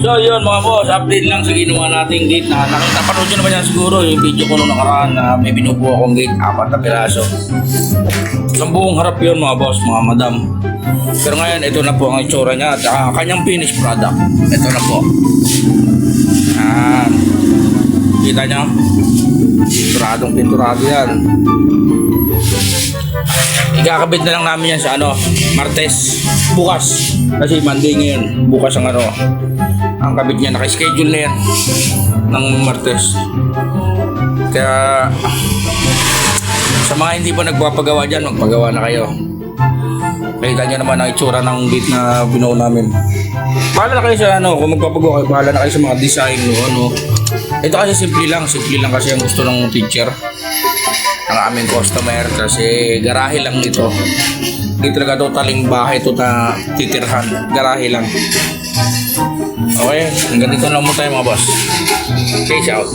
So yun mga boss, update lang sa ginawa nating gate na napanood nyo naman yan siguro yung video ko nung nakaraan na may binubuo akong gate, 4 na piraso. Sa buong harap yun mga boss, mga madam. Pero ngayon, ito na po ang itsura niya at kanyang finished product. Ito na po. Kita niya? Pinturado yan. Ikakabit na lang namin yan sa Martes. Bukas. Kasi Monday ngayon. Bukas ang ang kabit niya. Naka-schedule na yan ng Martes. Kaya sa mga hindi pa nagpapagawa dyan, magpagawa na kayo. Kita nyo naman ang itsura ng gate na binuo namin. Bahala na kayo sa kung magpapagawa kayo, bahala na kayo sa mga design Ito kasi simple lang kasi ang gusto ng teacher, ang aming customer, kasi garahe lang ito. Hindi talaga totaling bahay ito na titirhan, garahe lang. Okay, hanggang dito lang mo tayo mga boss. Peace out.